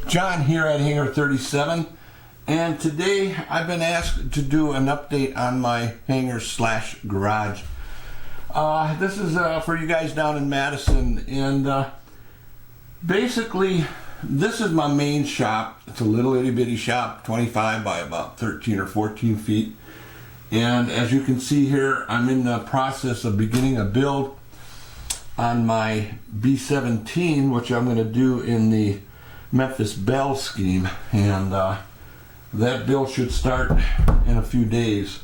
John here at Hangar-37, and today I've been asked to do an update on my hangar/garage. This is for you guys down in Madison, and basically this is my main shop. It's a little itty bitty shop, 25 by about 13 or 14 feet, and as you can see here, I'm in the process of beginning a build on my B-17, which I'm going to do in the Memphis Belle scheme, and that build should start in a few days.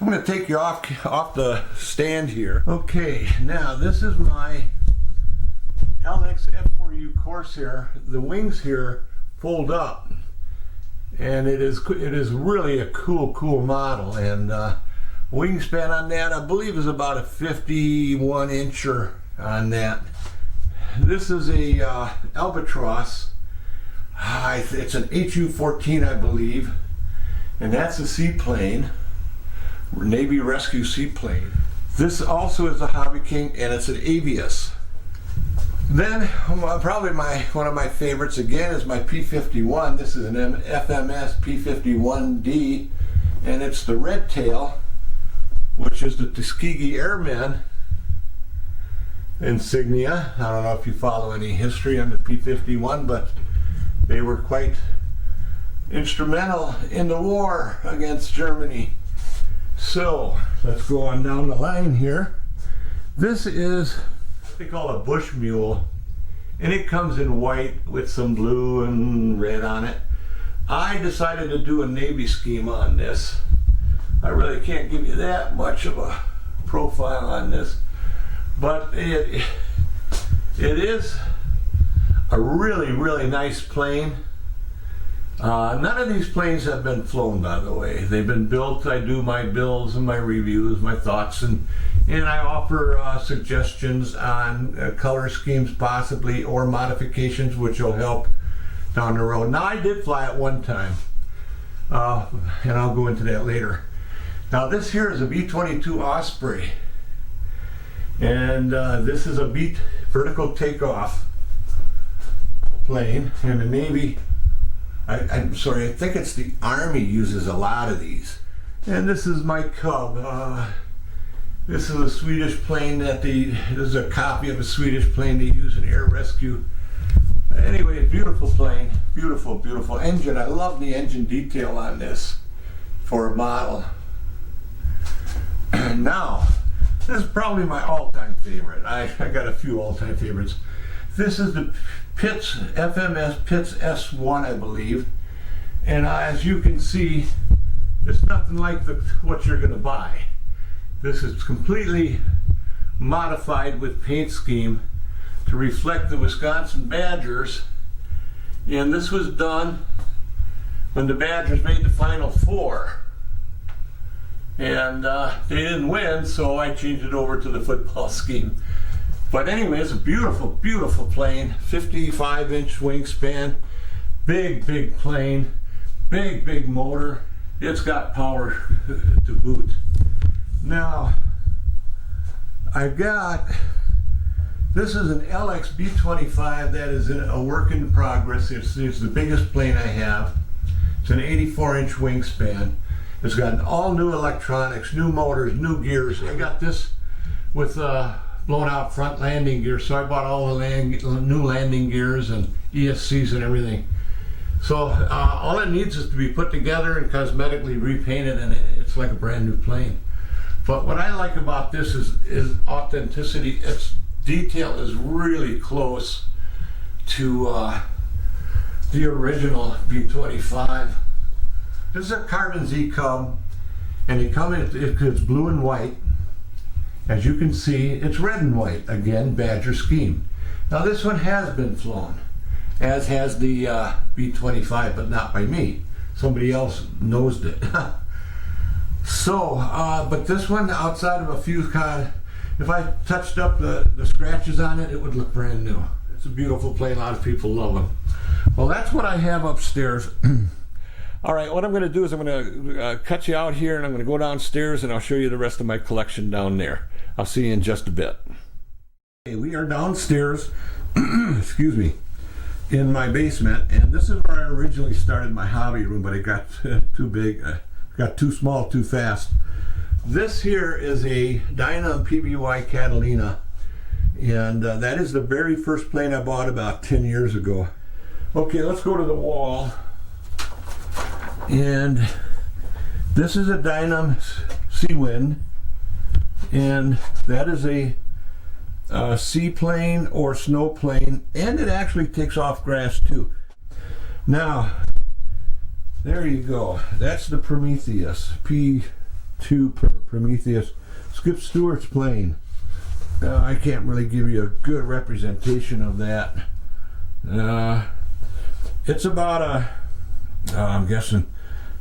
I'm going to take you off the stand here. Okay, now this is my LX F4U Corsair. The wings here fold up, and it is really a cool model, and wingspan on that I believe is about a 51 incher on that. This is a Albatross. It's an HU-14 I believe, and that's a seaplane, Navy rescue seaplane. This also is a Hobby King, and it's an Avius. Then probably one of my favorites again is my P-51. This is an FMS P-51D, and it's the Red Tail, which is the Tuskegee Airmen insignia. I don't know if you follow any history on the P-51, but they were quite instrumental in the war against Germany. So let's go on down the line here. This is what they call a bush mule, and it comes in white with some blue and red on it. I decided to do a Navy scheme on this. I really can't give you that much of a profile on this, but it is a really nice plane. None of these planes have been flown, by the way. They've been built. I do my builds and my reviews, my thoughts, and I offer suggestions on color schemes possibly, or modifications which will help down the road. Now, I did fly it one time, and I'll go into that later. Now, this here is a V-22 Osprey, and this is a vertical takeoff plane, and the Navy, I'm sorry, I think it's the Army uses a lot of these. And this is my Cub. This is a Swedish plane this is a copy of a Swedish plane they use in air rescue. Anyway, beautiful plane, beautiful engine. I love the engine detail on this for a model. Now, this is probably my all-time favorite. I got a few all-time favorites. This is the Pitts, FMS Pitts S1, I believe. And as you can see, it's nothing like what you're going to buy. This is completely modified with paint scheme to reflect the Wisconsin Badgers. And this was done when the Badgers made the Final Four. And they didn't win, so I changed it over to the football scheme. But anyway, it's a beautiful plane, 55-inch wingspan, big plane, big motor. It's got power to boot. Now, this is an LX B-25 that is a work in progress. It's the biggest plane I have. It's an 84-inch wingspan. It's got all new electronics, new motors, new gears. I got this with blown out front landing gear, so I bought all the new landing gears and ESCs and everything. So all it needs is to be put together and cosmetically repainted, and it's like a brand new plane. But what I like about this is authenticity. Its detail is really close to the original B-25. This is a Carbon Z Cub, and it's blue and white. As you can see, it's red and white, again, Badger scheme. Now this one has been flown, as has the B-25, but not by me. Somebody else nosed it. So, but this one, outside of a few if I touched up the scratches on it, it would look brand new. It's a beautiful plane, a lot of people love them. Well, that's what I have upstairs. All right, what I'm going to do is I'm going to cut you out here, and I'm going to go downstairs, and I'll show you the rest of my collection down there. I'll see you in just a bit. Okay, we are downstairs. Excuse me. in my basement, and this is where I originally started my hobby room, but it got too big, got too small too fast. This here is a Dynam PBY Catalina, and that is the very first plane I bought about 10 years ago. Okay, let's go to the wall. And this is a Dynam Seawind, and that is a seaplane or snow plane, and it actually takes off grass too. Now, there you go. That's the Prometheus, P2 Prometheus, Skip Stewart's plane. I can't really give you a good representation of that. It's about a, I'm guessing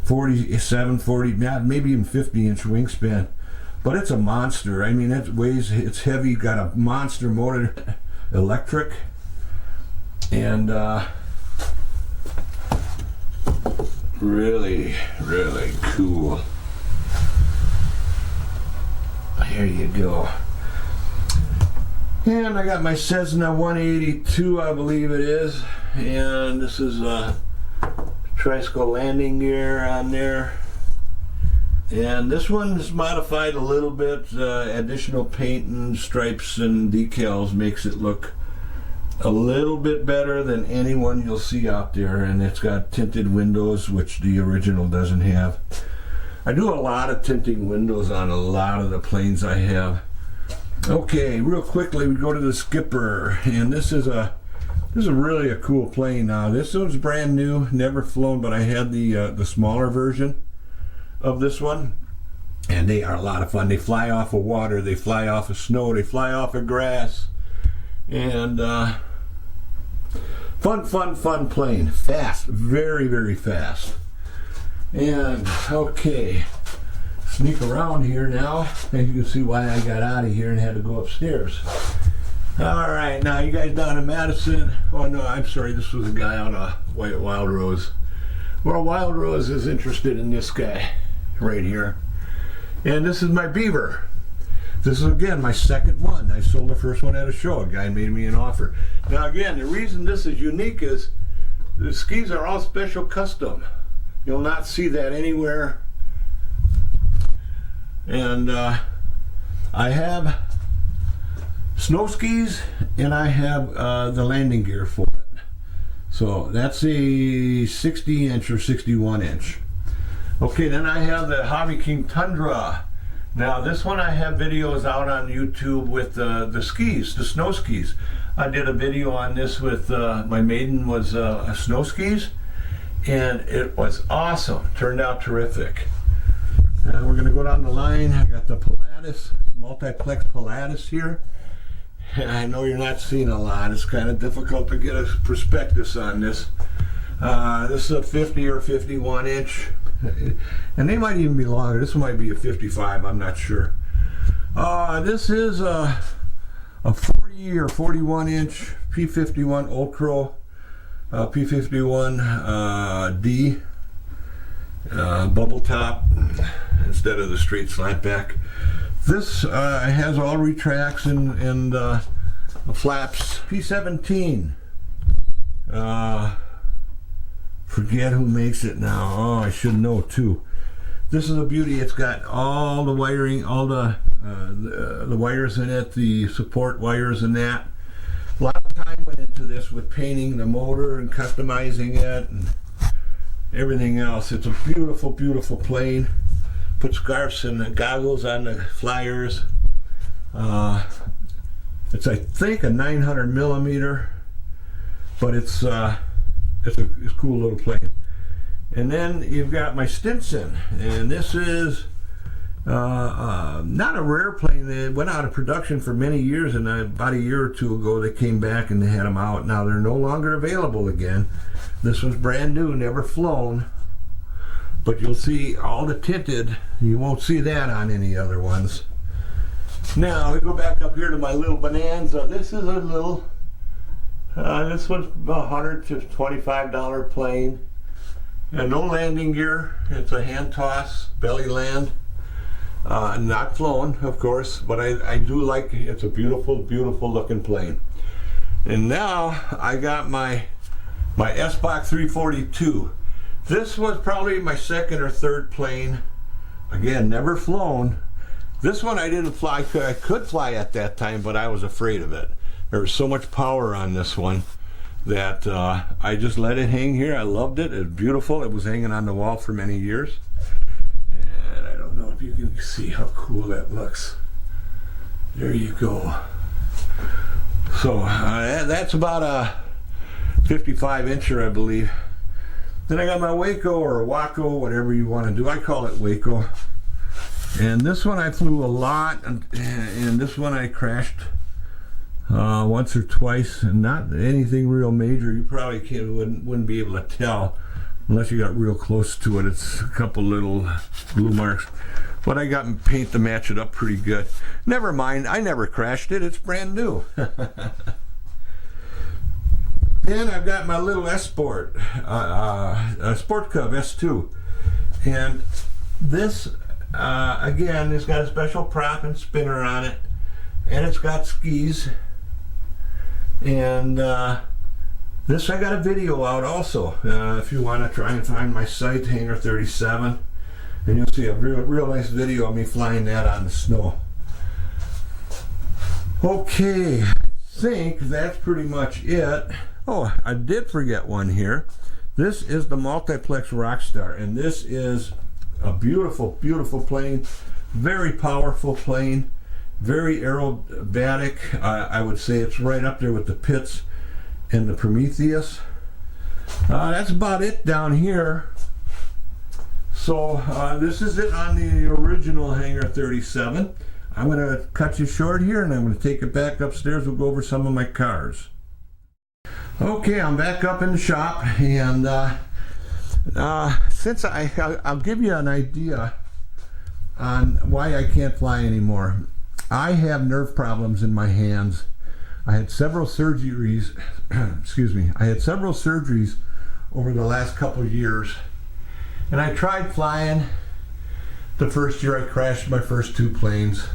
47, 40, maybe even 50-inch wingspan. But it's a monster. I mean, it's heavy, got a monster motor, electric, and really, really cool. Here you go. And I got my Cessna 182, I believe it is, and this is a tricycle landing gear on there. And this one is modified a little bit. Additional paint and stripes and decals makes it look a little bit better than any one you'll see out there. And it's got tinted windows, which the original doesn't have. I do a lot of tinting windows on a lot of the planes I have. Okay, real quickly we go to the Skipper, and this is really a cool plane. Now this one's brand new, never flown, but I had the smaller version of this one, and they are a lot of fun. They fly off of water, they fly off of snow, they fly off of grass, and fun plane. Fast, very, very fast. And okay, sneak around here now, and you can see why I got out of here and had to go upstairs. All right, now you guys down in Madison. Oh no, I'm sorry, this was a guy on a White Wild Rose. Well, Wild Rose is interested in this guy right here. And this is my Beaver. This is again my second one. I sold the first one at a show. A guy made me an offer. Now again, the reason this is unique is the skis are all special custom. You'll not see that anywhere. And I have snow skis, and I have the landing gear for it. So that's a 60-inch or 61-inch. Okay, then I have the Hobby King Tundra. Now this one I have videos out on YouTube with the skis, the snow skis. I did a video on this with my maiden was snow skis, and it was awesome. Turned out terrific. We're going to go down the line. I got the Pilatus, multiplex Pilatus here. And I know you're not seeing a lot. It's kind of difficult to get a prospectus on this. This is a 50 or 51-inch. And they might even be longer. This might be a 55, I'm not sure. This is a 40 or 41-inch P51 Ultra P51D bubble top instead of the straight slant back. This has all retracts and flaps. P17. Forget who makes it now. Oh, I should know too. This is a beauty. It's got all the wiring, all the wires in it, the support wires and that. A lot of time went into this with painting the motor and customizing it and everything else. It's a beautiful, beautiful plane. Put scarves and goggles on the flyers. It's I think a 900 millimeter, but it's a cool little plane. And then you've got my Stinson, and this is not a rare plane. They went out of production for many years, and about a year or two ago they came back and they had them out. Now they're no longer available again. This one's brand new, never flown, but you'll see all the tinted. You won't see that on any other ones. Now we go back up here to my little Bonanza. This is a little this one's about $100 to $25 plane, and no landing gear. It's a hand toss belly land, not flown of course, but I do like it. It's a beautiful, beautiful looking plane. And now I got my My S-Box 342. This was probably my second or third plane. Again, never flown. This one I didn't fly. I could fly at that time, but I was afraid of it. There was so much power on this one that I just let it hang here. I loved it. It was beautiful. It was hanging on the wall for many years. And I don't know if you can see how cool that looks. There you go. So that's about a 55 incher, I believe. Then I got my Waco or Waco, whatever you want to do. I call it Waco. And this one I flew a lot, and this one I crashed once or twice, and not anything real major. You probably wouldn't be able to tell unless you got real close to it. It's a couple little glue marks. But I got paint to match it up pretty good. Never mind, I never crashed it. It's brand new. Then I've got my little S-Sport, Sport Cub S2. And this, again, it's got a special prop and spinner on it. And it's got skis. And this, I got a video out also. If you want to try and find my site, Hangar-37. And you'll see a real nice video of me flying that on the snow. Okay, I think that's pretty much it. Oh, I did forget one here. This is the Multiplex Rockstar, and this is a beautiful, beautiful plane. Very powerful plane. Very aerobatic. I would say it's right up there with the Pitts and the Prometheus. That's about it down here. So this is it on the original Hangar-37. I'm going to cut you short here, and I'm going to take it back upstairs. We'll go over some of my cars. Okay, I'm back up in the shop, and since I'll give you an idea on why I can't fly anymore. I have nerve problems in my hands. I had several surgeries, excuse me, I had several surgeries over the last couple of years, and I tried flying. The first year I crashed my first two planes.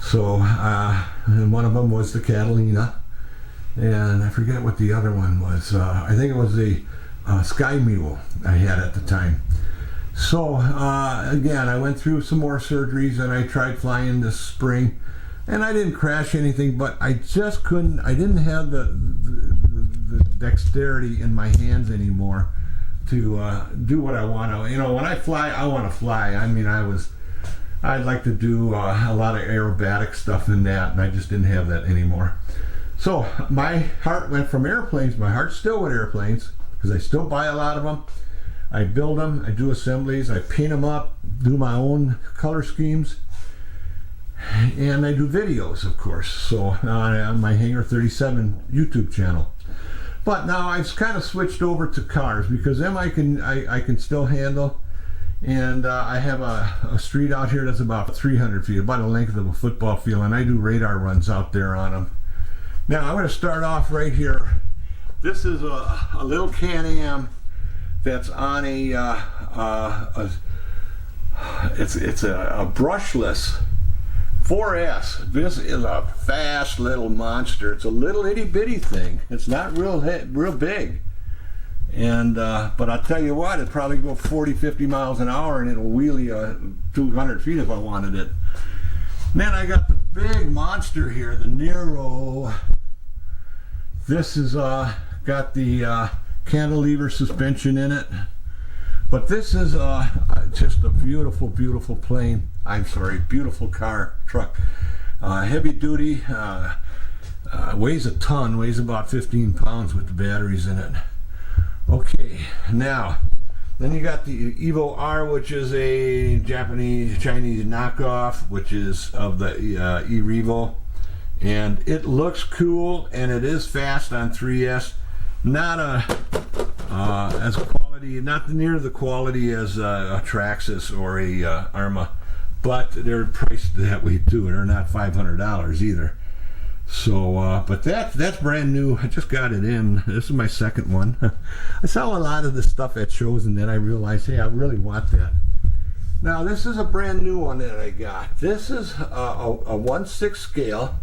So, and one of them was the Catalina, and I forget what the other one was. I think it was the Sky Mule I had at the time. So, again, I went through some more surgeries, and I tried flying this spring, and I didn't crash anything, but I just couldn't, I didn't have the dexterity in my hands anymore to do what I want to. You know, when I fly, I want to fly. I mean, I'd like to do a lot of aerobatic stuff in that, and I just didn't have that anymore. So my heart went from airplanes. My heart's still with airplanes because I still buy a lot of them. I build them, I do assemblies, I paint them up, do my own color schemes, and I do videos, of course, so on my Hangar-37 YouTube channel. But now I've kind of switched over to cars because them I can still handle. And I have a street out here that's about 300 feet, about the length of a football field, and I do radar runs out there on them. Now I'm going to start off right here. This is a little Can-Am that's on it's a brushless 4S. This is a fast little monster. It's a little itty bitty thing. It's not real big. And but I'll tell you what, it'd probably go 40-50 miles an hour, and it'll wheelie 200 feet if I wanted it. And then I got the big monster here, the Nero. This is got the cantilever suspension in it. But this is just a beautiful, beautiful plane. I'm sorry, beautiful truck. Heavy duty, weighs a ton, weighs about 15 pounds with the batteries in it. Okay, now, then you got the Evo R, which is a Chinese knockoff, which is of the E-Revo. And it looks cool, and it is fast on 3S. Not as quality, not near the quality as a Traxxas or a Arma, but they're priced that way too. They're not $500 either. So, but that's brand new. I just got it in. This is my second one. I sell a lot of the stuff at shows, and then I realized, hey, I really want that. Now, this is a brand new one that I got. This is a 1/6 scale,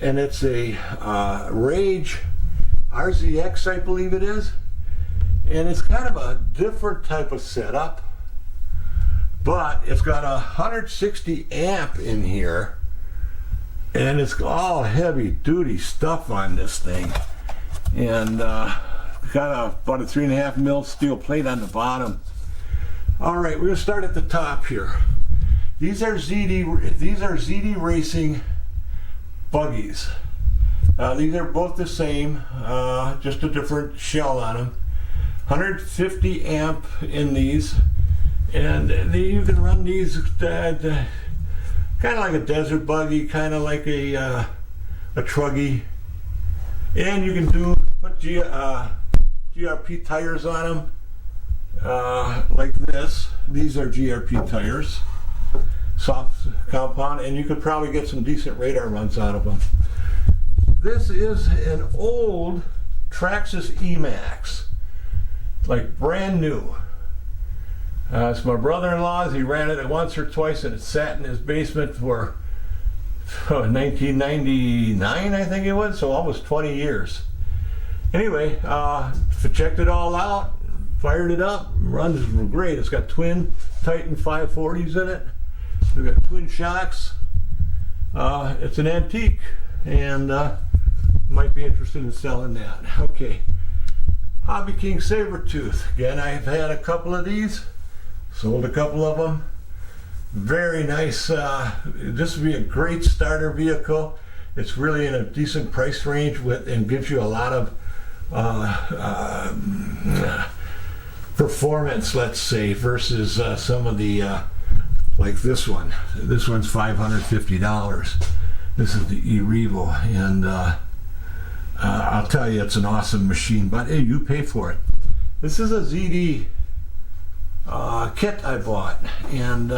and it's a Rage RZX, I believe it is. And it's kind of a different type of setup, but it's got a 160 amp in here, and it's all heavy duty stuff on this thing. And got about a 3.5 mil steel plate on the bottom. All right, we're gonna start at the top here. These are ZD Racing buggies. These are both the same, just a different shell on them. 150 amp in these, and you can run these kind of like a desert buggy, kind of like a truggy, and you can put GRP tires on them, like this. These are GRP tires, soft compound, and you could probably get some decent radar runs out of them. This is an old Traxxas Emax, like brand new. It's my brother-in-law's. He ran it once or twice, and it sat in his basement for 1999, I think it was, so almost 20 years. Anyway, checked it all out, fired it up, runs great. It's got twin Titan 540s in it. We've got twin shocks. It's an antique, and might be interested in selling that. Okay. Hobby King Sabertooth. Again, I've had a couple of these, sold a couple of them. Very nice. This would be a great starter vehicle. It's really in a decent price range and gives you a lot of performance, let's say, versus some of the, like this one. This one's $550. This is the E-Revo, and I'll tell you, it's an awesome machine, but hey, you pay for it. This is a ZD kit I bought, and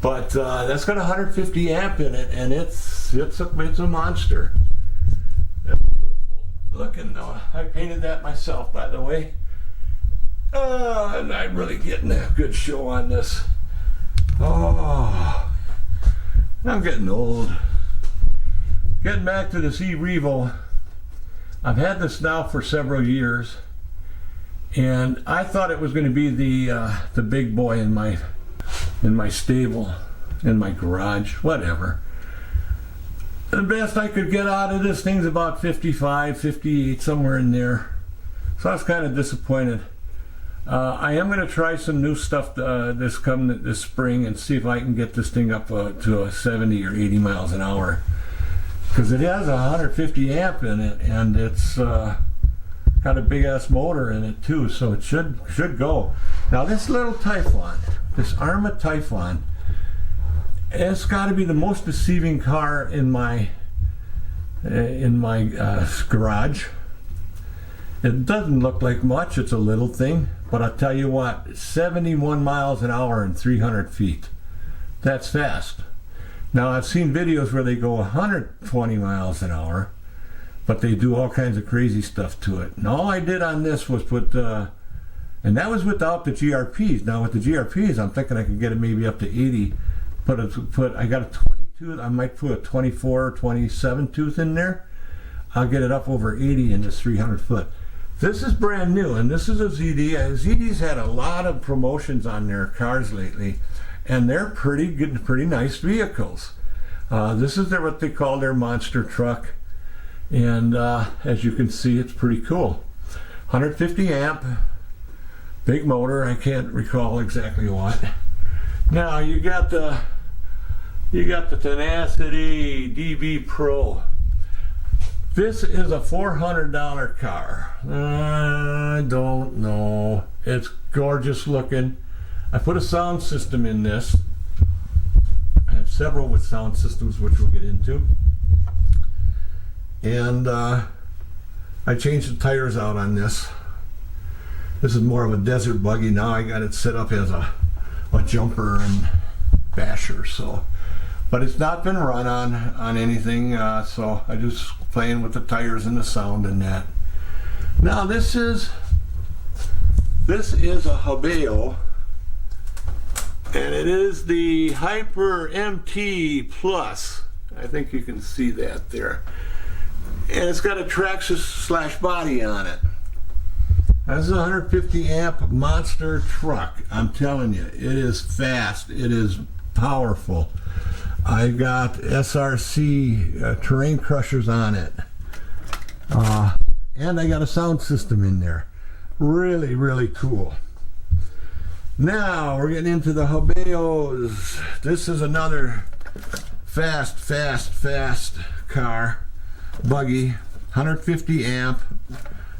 but that's got 150 amp in it, and it's a monster. That's beautiful looking though. I painted that myself, by the way, and I'm really getting a good show on this. Oh, I'm getting old. Getting back to this E-Revo. I've had this now for several years, and I thought it was going to be the big boy in my stable, in my garage, whatever. The best I could get out of this thing's about 55, 58, somewhere in there. So I was kind of disappointed. I am going to try some new stuff this spring and see if I can get this thing up to a 70 or 80 miles an hour. Because it has 150 amp in it, and it's got a big ass motor in it too, so it should go. Now this little Typhon, this Arrma Typhon, it's got to be the most deceiving car in my garage. It doesn't look like much. It's a little thing, but I'll tell you what, 71 miles an hour and 300 feet. That's fast. Now, I've seen videos where they go 120 miles an hour, but they do all kinds of crazy stuff to it. And all I did on this was put, and that was without the GRPs. Now, with the GRPs, I'm thinking I could get it maybe up to 80. I got a 22, I might put a 24 or 27 tooth in there. I'll get it up over 80 in this 300 foot. This is brand new, and this is a ZD. ZD's had a lot of promotions on their cars lately, and they're pretty good, pretty nice vehicles. This is what they call their monster truck, and as you can see, it's pretty cool. 150 amp, big motor. I can't recall exactly what. Now you got the Tenacity DB Pro. This is a $400 car. I don't know. It's gorgeous looking. I put a sound system in this. I have several with sound systems, which we'll get into. And I changed the tires out on this. This is more of a desert buggy. Now I got it set up as a jumper and basher. So, but it's not been run on anything. So I just playing with the tires and the sound and that. Now this is a Habeo. And it is the Hyper MT Plus. I think you can see that there. and it's got a Traxxas slash body on it. That's a 150 amp monster truck. I'm telling you, it is fast. It is powerful. I got SRC terrain crushers on it. And I got a sound system in there. Really, really cool. Now we're getting into the Hobeos. This is another fast car. Buggy, 150 amp,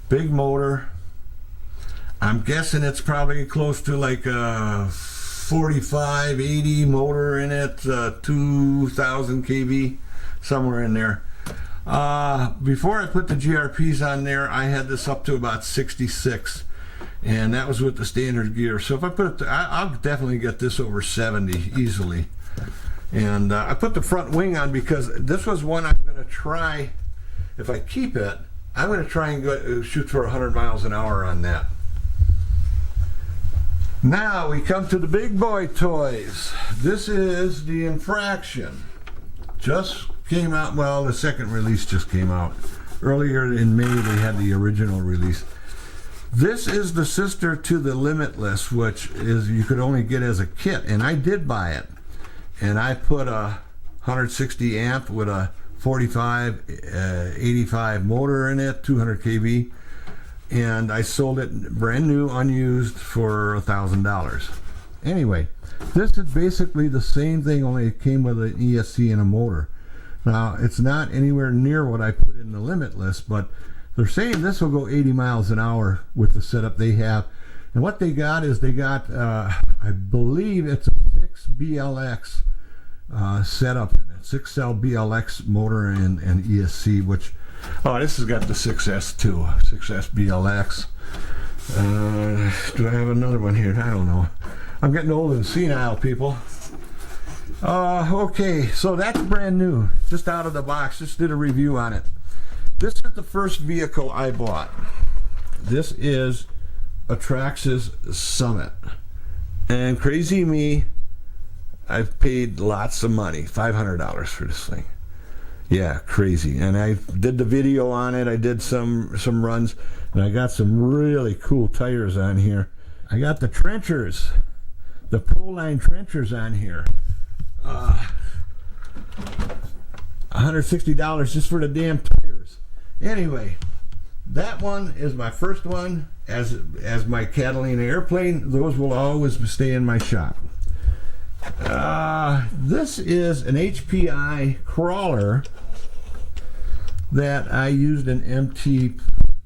big motor. I'm guessing it's probably close to like a 45, 80 motor in it, 2,000 kV, somewhere in there. Before I put the GRPs on there, I had this up to about 66, and that was with the standard gear. So if I put it, I'll definitely get this over 70 easily. And I put the front wing on because this was one I'm going to try. If I keep it, I'm going to try and go, shoot for 100 miles an hour on that. Now we come to the big boy toys. This is the Infraction. Just came out, well, the second release just came out. Earlier in May they had the original release. This is the sister to the Limitless, which is you could only get as a kit, and I did buy it. And I put a 160 amp with a 45 85 motor in it, 200 kV. And I sold it brand new, unused, for $1,000. Anyway, this is basically the same thing, only it came with an ESC and a motor. Now, it's not anywhere near what I put in the Limitless, but they're saying this will go 80 miles an hour with the setup they have. And what they got is they got, I believe it's a 6 BLX setup in it, 6-cell BLX motor and ESC, which, oh, this has got the 6S too, 6S BLX. Do I have another one here? I don't know. I'm getting old and senile, people. Okay, so that's brand new, just out of the box. Just did a review on it. This is the first vehicle I bought. This is a Traxxas Summit. And crazy me, I've paid lots of money, $500 for this thing. Yeah, crazy. And I did the video on it. I did some runs, and I got some really cool tires on here. I got the trenchers, the Proline trenchers on here. $160 just for the damn tires. Anyway, that one is my first one as my Catalina airplane. Those will always stay in my shop. This is an HPI crawler that I used an MT,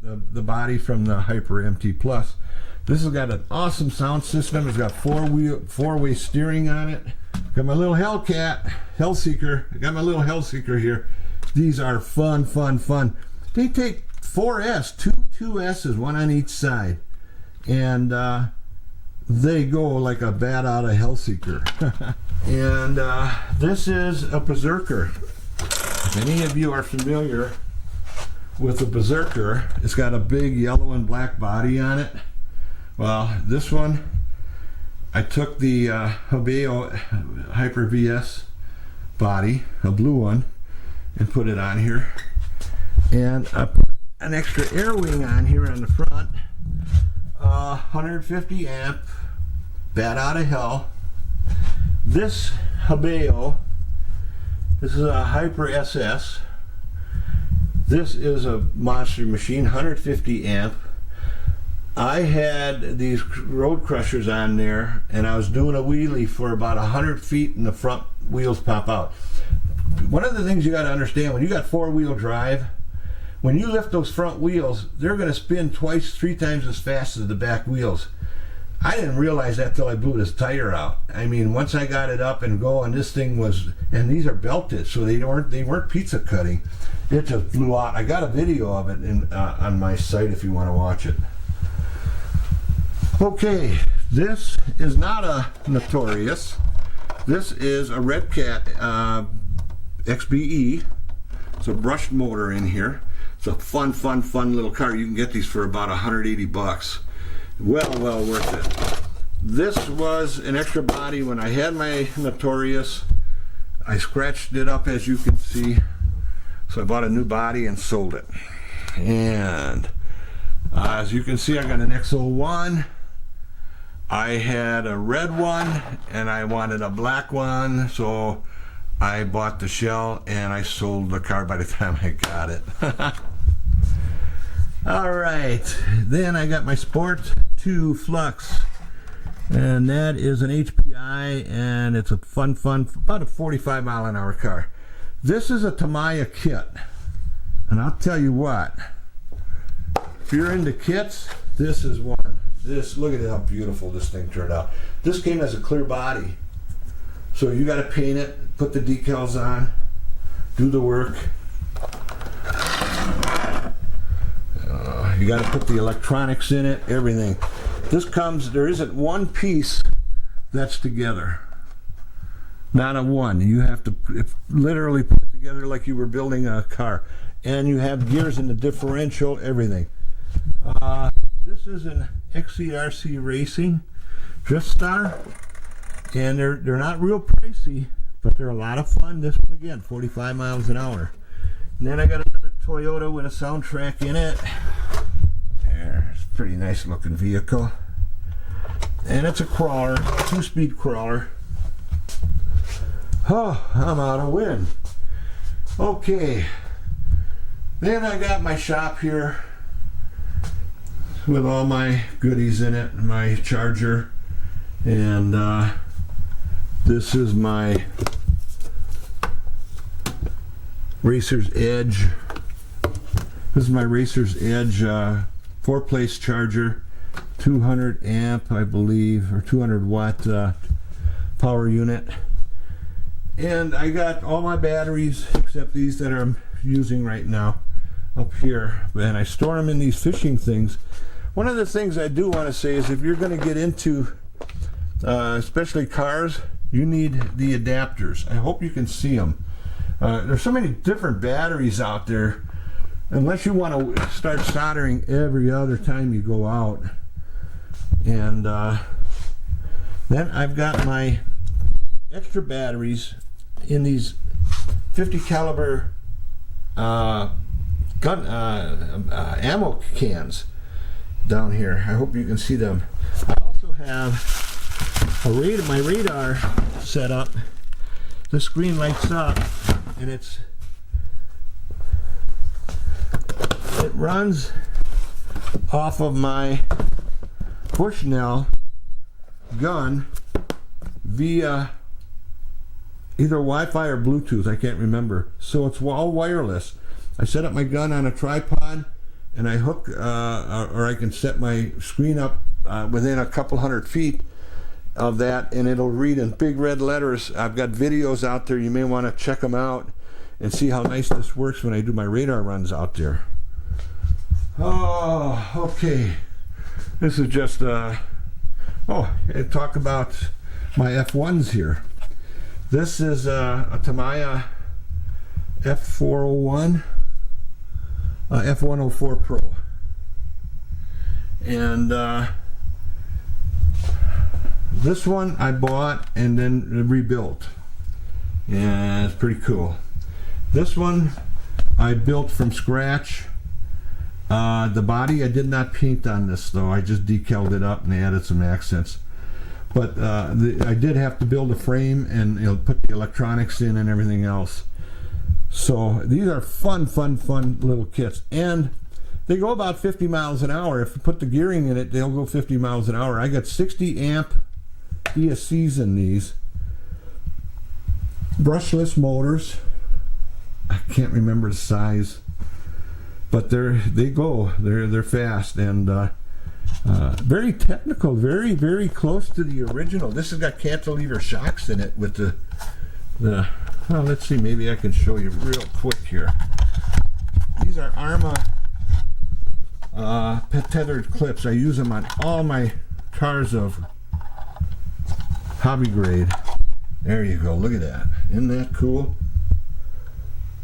the body from the Hyper MT Plus. This has got an awesome sound system. It's got four-way steering on it. Got my little Hellseeker. I got my little Hellseeker here. These are fun. They take 2 S's, one on each side, and they go like a bat out of Hellseeker. And this is a Berserker. If any of you are familiar with a Berserker, it's got a big yellow and black body on it. Well, this one, I took the Hobeo Hyper VS body, a blue one, and put it on here. And I put an extra air wing on here on the front. 150 amp, bat out of hell. This Hobeo, this is a Hyper SS. This is a monster machine, 150 amp. I had these road crushers on there, and I was doing a wheelie for about 100 feet, and the front wheels pop out. One of the things you got to understand, when you got 4-wheel drive, when you lift those front wheels, they're going to spin 2-3 times as fast as the back wheels. I didn't realize that till I blew this tire out. I mean, once I got it up and going, this thing was, and these are belted, so they weren't pizza cutting. It just flew out. I got a video of it on my site if you want to watch it. Okay, this is not a Notorious. This is a Red Cat XBE. It's a brushed motor in here. It's a fun little car. You can get these for about 180 bucks. Well worth it. This was an extra body when I had my Notorious. I scratched it up, as you can see. So I bought a new body and sold it. And as you can see, I got an XO1. I had a red one and I wanted a black one, so I bought the shell and I sold the car by the time I got it. Alright, then I got my Sport 2 Flux, and that is an HPI, and it's a fun, about a 45 mile an hour car. This is a Tamiya kit, and I'll tell you what, if you're into kits, this is one. Look at how beautiful this thing turned out. This came as a clear body, so you got to paint it, put the decals on, do the work. You got to put the electronics in it, everything. This comes, there isn't one piece that's together. Not a one. You have to literally put it together like you were building a car. And you have gears in the differential, everything. This is an XCRC Racing Drift Star. And they're not real pricey, but they're a lot of fun. This one again, 45 miles an hour. And then I got another Toyota with a soundtrack in it. It's a pretty nice looking vehicle. And it's a crawler, 2-speed crawler. Oh, I'm out of wind. Okay. Then I got my shop here with all my goodies in it, my charger, and this is my Racer's Edge. This is my Racer's Edge 4-place charger, 200 amp I believe, or 200 watt power unit. And I got all my batteries except these that I'm using right now up here, and I store them in these fishing things. One of the things I do want to say is if you're going to get into especially cars, you need the adapters. I hope you can see them. There's so many different batteries out there. Unless you want to start soldering every other time you go out. And then I've got my extra batteries in these 50 caliber gun ammo cans down here. I hope you can see them. I also have my radar set up. The screen lights up, and it runs off of my Bushnell gun via either Wi-Fi or Bluetooth, I can't remember. So it's all wireless. I set up my gun on a tripod, and I hook, or I can set my screen up within a couple 100 feet of that, and it'll read in big red letters. I've got videos out there. You may want to check them out and see how nice this works when I do my radar runs out there. Oh, okay. This is just, I talk about my F1s here. This is a Tamiya F401, F104 Pro. And this one I bought and then rebuilt. And it's pretty cool. This one I built from scratch. The body I did not paint on this though. I just decaled it up and added some accents. But I did have to build a frame and put the electronics in and everything else. So these are fun little kits. And they go about 50 miles an hour. If you put the gearing in it, they'll go 50 miles an hour. I got 60 amp ESCs in these. Brushless motors. I can't remember the size. But they're fast and very technical, very close to the original. This has got cantilever shocks in it with the well, let's see, maybe I can show you real quick here. These are Arma tethered clips. I use them on all my cars of hobby grade. There you go, look at that. Isn't that cool?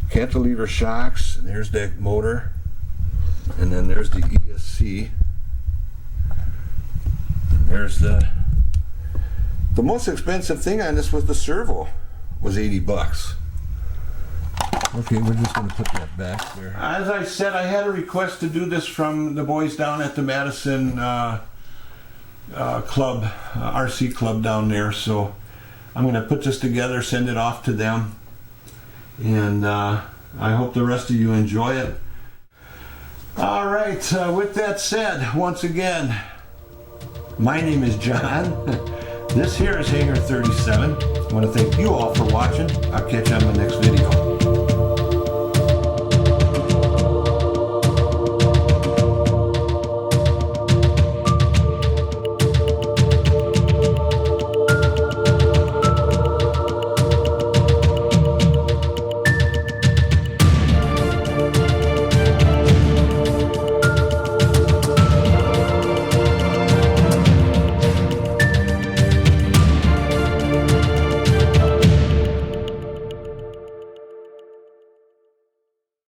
Cantilever shocks, and there's that motor, and then there's the ESC. And there's the most expensive thing on this was the servo, was $80. Okay, we're just going to put that back there. As I said, I had a request to do this from the boys down at the Madison club, RC club down there. So I'm going to put this together, send it off to them, and I hope the rest of you enjoy it. All right, with that said, once again, my name is John. This here is Hangar-37. I want to thank you all for watching. I'll catch you on the next video.